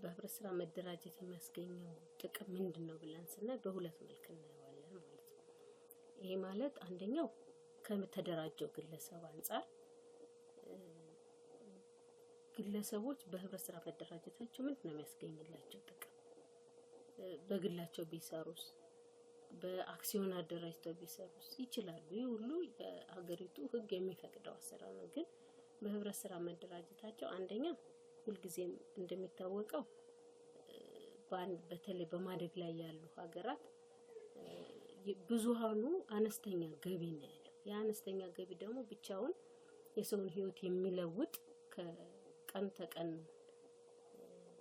በህብረት ስራ መደራጀት የሚያስገኘው ጥቅም ምንድነው ብለን ስናይ በሁለት መልክ እናየዋለን ማለት ነው። ይሄ ማለት አንደኛው ከተደራጀው ግለሰብ አንፃር ግለሰቦች በህብረት ስራ መደራጀታቸው ምንድነው የሚያስገኝላቸው ጥቅም? በግላቸው ቢሰሩስ፣ በአክሲዮን አደራጅተው ቢሰሩስ ይችላሉ። ይህ ሁሉ የሀገሪቱ ህግ የሚፈቅደው አሰራር ነው። ግን በህብረት ስራ መደራጀታቸው አንደኛ ሁልጊዜም እንደሚታወቀው በተለይ በማደግ ላይ ያሉ ሀገራት ብዙሃኑ አነስተኛ ገቢ ነው ያለው። ያ አነስተኛ ገቢ ደግሞ ብቻውን የሰውን ህይወት የሚለውጥ ከቀን ተቀን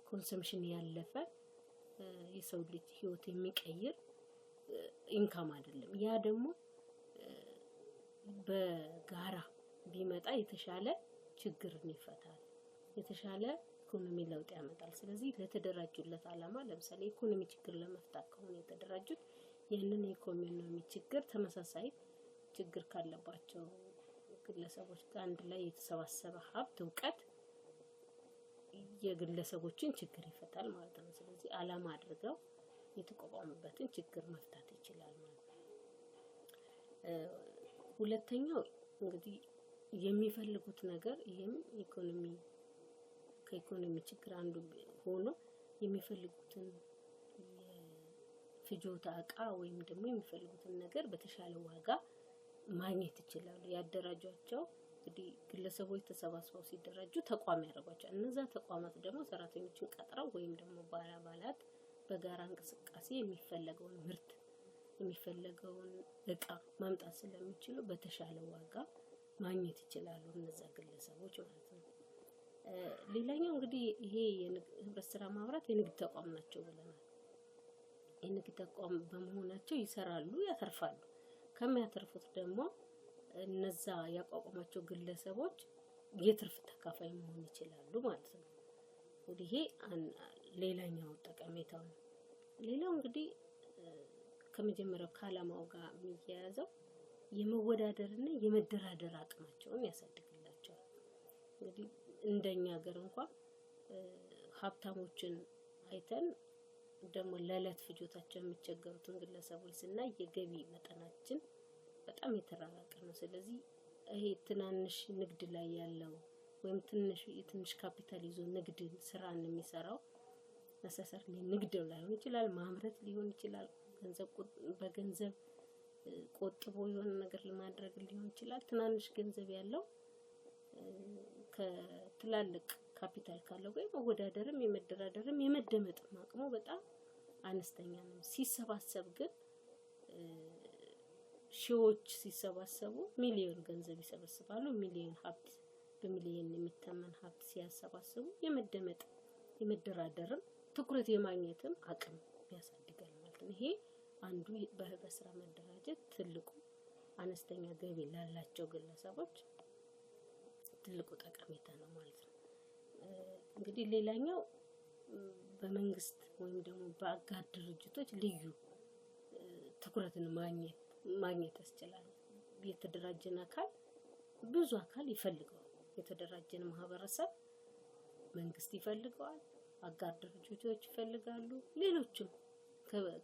ኮንሰምሽን ያለፈ የሰው ልጅ ህይወት የሚቀይር ኢንካም አይደለም። ያ ደግሞ በጋራ ቢመጣ የተሻለ ችግርን ይፈታል፣ የተሻለ ኢኮኖሚ ለውጥ ያመጣል። ስለዚህ ለተደራጁለት ዓላማ ለምሳሌ ኢኮኖሚ ችግር ለመፍታት ከሆነ የተደራጁት ያንን የኢኮኖሚ ችግር ተመሳሳይ ችግር ካለባቸው ግለሰቦች ጋር አንድ ላይ የተሰባሰበ ሀብት እውቀት የግለሰቦችን ችግር ይፈታል ማለት ነው። ስለዚህ ዓላማ አድርገው የተቋቋሙበትን ችግር መፍታት ይችላል ማለት ነው። ሁለተኛው እንግዲህ የሚፈልጉት ነገር ይሄም ከኢኮኖሚ ችግር አንዱ ሆኖ የሚፈልጉትን የፍጆታ ዕቃ ወይም ደግሞ የሚፈልጉትን ነገር በተሻለ ዋጋ ማግኘት ይችላሉ። ያደራጇቸው እንግዲህ ግለሰቦች ተሰባስበው ሲደራጁ ተቋም ያደርጓቸዋል። እነዛ ተቋማት ደግሞ ሰራተኞችን ቀጥረው ወይም ደግሞ ባለአባላት በጋራ እንቅስቃሴ የሚፈለገውን ምርት የሚፈለገውን ዕቃ ማምጣት ስለሚችሉ በተሻለ ዋጋ ማግኘት ይችላሉ እነዛ ግለሰቦች ማለት ነው። ሌላኛው እንግዲህ ይሄ የህብረት ስራ ማህበራት የንግድ ተቋም ናቸው ብለናል። የንግድ ተቋም በመሆናቸው ይሰራሉ፣ ያተርፋሉ። ከሚያተርፉት ደግሞ እነዛ ያቋቋሟቸው ግለሰቦች የትርፍ ተካፋይ መሆን ይችላሉ ማለት ነው። እንግዲህ ይሄ ሌላኛው ጠቀሜታው ነው። ሌላው እንግዲህ ከመጀመሪያው ከዓላማው ጋር የሚያያዘው የመወዳደርና የመደራደር አቅማቸውን ያሳድግላቸዋል። እንግዲህ እንደኛ ሀገር እንኳን ሀብታሞችን አይተን ደግሞ ለዕለት ፍጆታቸው የሚቸገሩትን ግለሰቦች ስናይ የገቢ መጠናችን በጣም የተራራቀ ነው። ስለዚህ ይሄ ትናንሽ ንግድ ላይ ያለው ወይም ትንሽ ካፒታል ይዞ ንግድን ስራን የሚሰራው መሰሰር ንግድ ላይሆን ይችላል፣ ማምረት ሊሆን ይችላል፣ በገንዘብ ቆጥቦ የሆነ ነገር ለማድረግ ሊሆን ይችላል። ትናንሽ ገንዘብ ያለው ከትላልቅ ካፒታል ካለው ጋር መወዳደርም የመደራደርም የመደመጥም አቅሙ በጣም አነስተኛ ነው። ሲሰባሰብ ግን ሺዎች ሲሰባሰቡ ሚሊዮን ገንዘብ ይሰበስባሉ። ሚሊዮን ሀብት በሚሊዮን የሚተመን ሀብት ሲያሰባስቡ የመደመጥ የመደራደርም ትኩረት የማግኘትም አቅም ያሳድጋል ማለት ነው። ይሄ አንዱ በህብረት ስራ መደራጀት ትልቁ አነስተኛ ገቢ ላላቸው ግለሰቦች ትልቁ ጠቀሜታ ነው ማለት ነው። እንግዲህ ሌላኛው በመንግስት ወይም ደግሞ በአጋር ድርጅቶች ልዩ ትኩረትን ማግኘት ያስችላል። የተደራጀን አካል ብዙ አካል ይፈልገዋል። የተደራጀን ማህበረሰብ መንግስት ይፈልገዋል፣ አጋር ድርጅቶች ይፈልጋሉ፣ ሌሎችም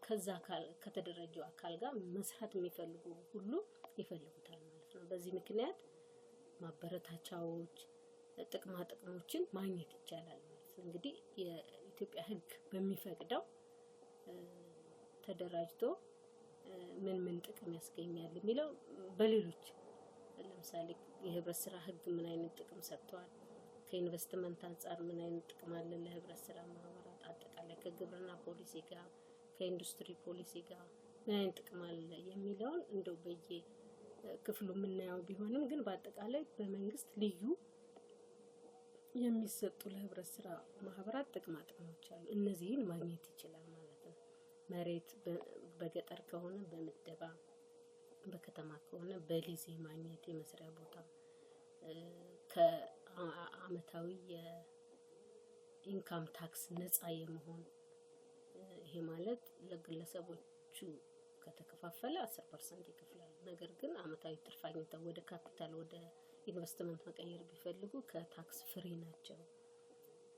ከዛ አካል ከተደራጀው አካል ጋር መስራት የሚፈልጉ ሁሉ ይፈልጉታል ማለት ነው። በዚህ ምክንያት ማበረታቻዎች፣ ጥቅሞችን ማግኘት ይቻላል ማለት ነው። እንግዲህ የኢትዮጵያ ህግ በሚፈቅደው ተደራጅቶ ምን ጥቅም ያስገኛል የሚለው በሌሎች ለምሳሌ የህብረት ስራ ህግ ምን አይነት ጥቅም ሰጥቷል፣ ከኢንቨስትመንት አንፃር ምን አይነት ጥቅም አለ ለህብረት ስራ ማህበራት፣ አጠቃላይ ከግብርና ፖሊሲ ጋር ከኢንዱስትሪ ፖሊሲ ጋር ምን አይነት ጥቅም አለ የሚለውን እንደው በየክፍሉ የምናየው ቢሆንም ግን በአጠቃላይ በመንግስት ልዩ የሚሰጡ ለህብረት ስራ ማህበራት ጥቅሞች አሉ። እነዚህን ማግኘት ይችላል ማለት ነው። መሬት በገጠር ከሆነ በምደባ፣ በከተማ ከሆነ በሊዝ ማግኘት የመስሪያ ቦታ፣ ከአመታዊ የኢንካም ታክስ ነፃ የመሆን ይሄ ማለት ለግለሰቦቹ ከተከፋፈለ 10% ይከፍላሉ። ነገር ግን አመታዊ ትርፍ አግኝተው ወደ ካፒታል ወደ ኢንቨስትመንት መቀየር ቢፈልጉ ከታክስ ፍሪ ናቸው።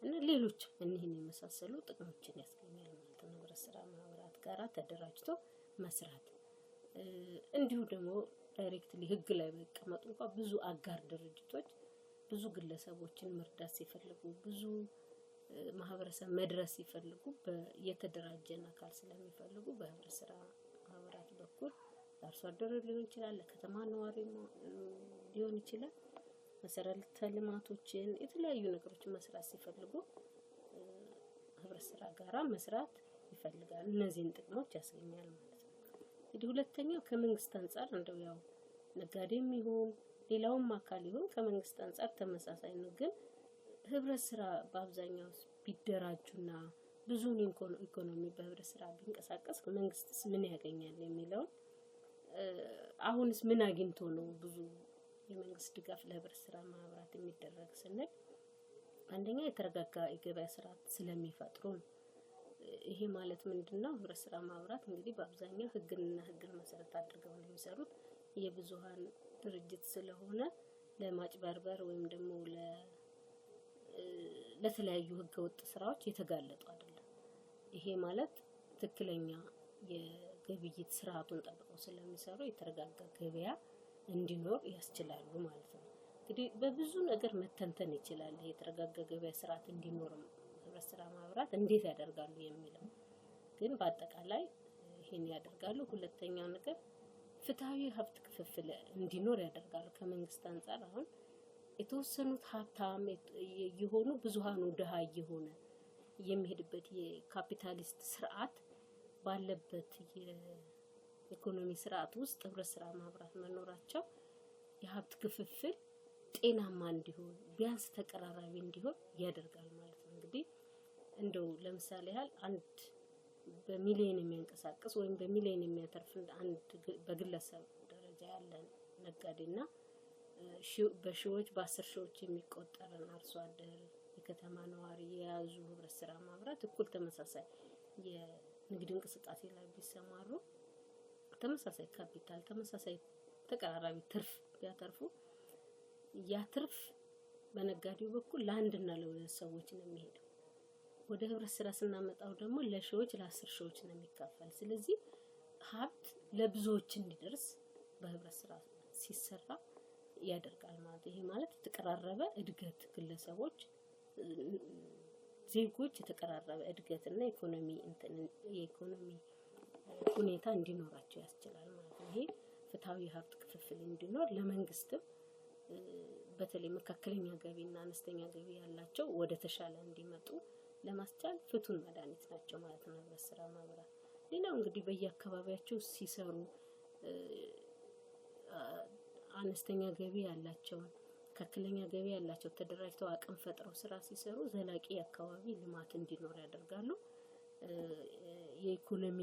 እና ሌሎች እነዚህን የመሳሰሉ ጥቅሞችን ያስገኛል ማለት ነው። ህብረት ስራ ማህበራት ጋራ ተደራጅቶ መስራት እንዲሁ ደግሞ ዳይሬክትሊ ህግ ላይ በመቀመጡ እንኳን ብዙ አጋር ድርጅቶች ብዙ ግለሰቦችን መርዳት ሲፈልጉ ብዙ ማህበረሰብ መድረስ ሲፈልጉ የተደራጀን አካል ስለሚፈልጉ በህብረት ስራ ማህበራት በኩል አርሶ አደር ሊሆን ይችላል፣ ለከተማ ነዋሪ ሊሆን ይችላል፣ መሰረተ ልማቶችን የተለያዩ ነገሮችን መስራት ሲፈልጉ ህብረት ስራ ጋራ መስራት ይፈልጋል። እነዚህን ጥቅሞች ያስገኛል ማለት ነው። እንግዲህ ሁለተኛው ከመንግስት አንፃር እንደው ያው ነጋዴም ይሁን ሌላውም አካል ይሁን ከመንግስት አንፃር ተመሳሳይ ነው። ግን ህብረት ስራ በአብዛኛው ቢደራጁና ብዙውን ኢኮኖሚ በህብረት ስራ ቢንቀሳቀስ መንግስትስ ምን ያገኛል የሚለው አሁንስ ምን አግኝቶ ነው ብዙ የመንግስት ድጋፍ ለህብረት ስራ ማህበራት የሚደረግ ስንል አንደኛ የተረጋጋ የገበያ ስርዓት ስለሚፈጥሩ ነው። ይሄ ማለት ምንድነው? ህብረት ስራ ማህበራት እንግዲህ በአብዛኛው ህግን መሰረት አድርገው ነው የሚሰሩት። የብዙሃን ድርጅት ስለሆነ ለማጭበርበር ወይም ደግሞ ለተለያዩ ህገወጥ ስራዎች የተጋለጡ አይደለም። ይሄ ማለት ትክክለኛ የግብይት ስርዓቱን ጠብቀው ስለሚሰሩ የተረጋጋ ገበያ እንዲኖር ያስችላሉ ማለት ነው። እንግዲህ በብዙ ነገር መተንተን ይችላል። የተረጋጋ ገበያ ስርዓት እንዲኖር ህብረት ስራ ማህበራት እንዴት ያደርጋሉ የሚለው ግን በአጠቃላይ ይሄን ያደርጋሉ። ሁለተኛው ነገር ፍትሃዊ ሀብት ክፍፍል እንዲኖር ያደርጋሉ። ከመንግስት አንፃር አሁን የተወሰኑት ሀብታም የሆኑ ብዙሃኑ ድሃ የሆነ የሚሄድበት የካፒታሊስት ስርዓት ባለበት የኢኮኖሚ ስርዓት ውስጥ ህብረት ስራ ማህበራት መኖራቸው የሀብት ክፍፍል ጤናማ እንዲሆን ቢያንስ ተቀራራቢ እንዲሆን ያደርጋል ማለት ነው። እንግዲህ እንደው ለምሳሌ ያህል አንድ በሚሊዮን የሚያንቀሳቅስ ወይም በሚሊዮን የሚያተርፍ አንድ በግለሰብ ደረጃ ያለ ነጋዴና በሺዎች በ10 ሺዎች የሚቆጠር አርሶ አደር የከተማ ነዋሪ የያዙ ህብረት ስራ ማህበራት እኩል ተመሳሳይ የንግድ እንቅስቃሴ ላይ ቢሰማሩ ተመሳሳይ ካፒታል ተመሳሳይ ተቀራራቢ ትርፍ ቢያተርፉ ያ ትርፍ በነጋዴው በኩል ለአንድና ለሁለት ሰዎች ነው የሚሄደው። ወደ ህብረት ስራ ስናመጣው ደግሞ ለሺዎች ለ10 ሺዎች ነው የሚካፈል። ስለዚህ ሀብት ለብዙዎች እንዲደርስ በህብረት ስራ ሲሰራ ያደርጋል ማለት ይሄ ማለት የተቀራረበ እድገት ግለሰቦች ዜጎች የተቀራረበ እድገትና የኢኮኖሚ ሁኔታ እንዲኖራቸው ያስችላል ማለት ነው። ይሄ ፍትሃዊ ሀብት ክፍፍል እንዲኖር ለመንግስትም በተለይ መካከለኛ ገቢና አነስተኛ ገቢ ያላቸው ወደ ተሻለ እንዲመጡ ለማስቻል ፍቱን መድኃኒት ናቸው ማለት ነው ህብረት ስራ ማህበራት። ሌላው እንግዲህ በየአካባቢያቸው ሲሰሩ አነስተኛ ገቢ ያላቸው መካከለኛ ገቢ ያላቸው ተደራጅተው አቅም ፈጥረው ስራ ሲሰሩ ዘላቂ አካባቢ ልማት እንዲኖር ያደርጋሉ። የኢኮኖሚ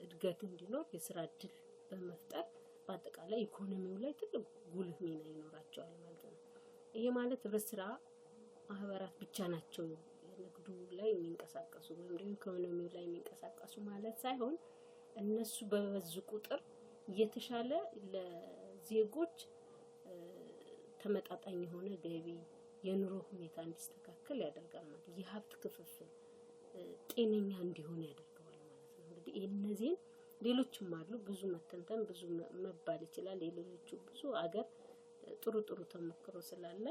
እድገት እንዲኖር የስራ እድል በመፍጠር በአጠቃላይ ኢኮኖሚው ላይ ትልቅ ጉልህ ሚና ይኖራቸዋል ማለት ነው። ይሄ ማለት ህብረት ስራ ማህበራት ብቻ ናቸው ንግዱ ላይ የሚንቀሳቀሱ ወይም ደግሞ ኢኮኖሚው ላይ የሚንቀሳቀሱ ማለት ሳይሆን እነሱ በበዙ ቁጥር የተሻለ ለዜጎች ተመጣጣኝ የሆነ ገቢ የኑሮ ሁኔታ እንዲስተካከል ያደርጋል ማለት ነው። የሀብት ክፍፍል ጤነኛ እንዲሆን ያደርገዋል ማለት ነው። እንግዲህ እነዚህን ሌሎችም አሉ ብዙ መተንተን ብዙ መባል ይችላል። የሌሎቹ ብዙ አገር ጥሩ ተሞክሮ ስላለ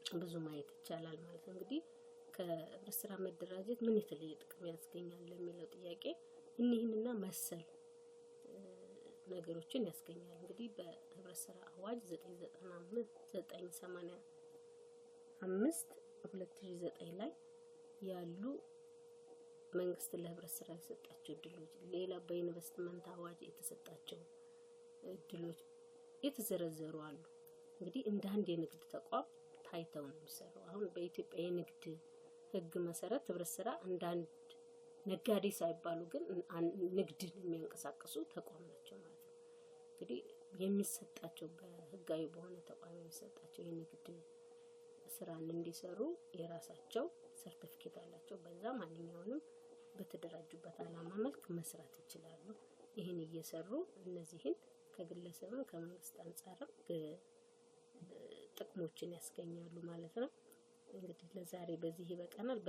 ብዙ ማየት ይቻላል ማለት ነው። እንግዲህ ከህብረት ስራ መደራጀት ምን የተለየ ጥቅም ያስገኛል ለሚለው ጥያቄ እነዚህንና መሰል ነገሮችን ያስገኛል። እንግዲህ በህብረት ስራ አዋጅ 985 2009 ላይ ያሉ መንግስት ለህብረት ስራ የሰጣቸው እድሎች ሌላ በኢንቨስትመንት አዋጅ የተሰጣቸው እድሎች የተዘረዘሩ አሉ። እንግዲህ እንደ አንድ የንግድ ተቋም ታይተው ነው የሚሰራው። አሁን በኢትዮጵያ የንግድ ህግ መሰረት ህብረት ስራ እንደ አንድ ነጋዴ ሳይባሉ ግን ንግድን የሚያንቀሳቅሱ ተቋም ናቸው ማለት ነው። እንግዲህ የሚሰጣቸው በህጋዊ በሆነ ተቋም የሚሰጣቸው የንግድ ስራን እንዲሰሩ የራሳቸው ሰርቲፊኬት አላቸው። በዛ ማንኛውንም በተደራጁበት ዓላማ መልክ መስራት ይችላሉ። ይህን እየሰሩ እነዚህን ከግለሰብም ከመንግስት አንፃርም ጥቅሞችን ያስገኛሉ ማለት ነው። እንግዲህ ለዛሬ በዚህ ይበቃናል።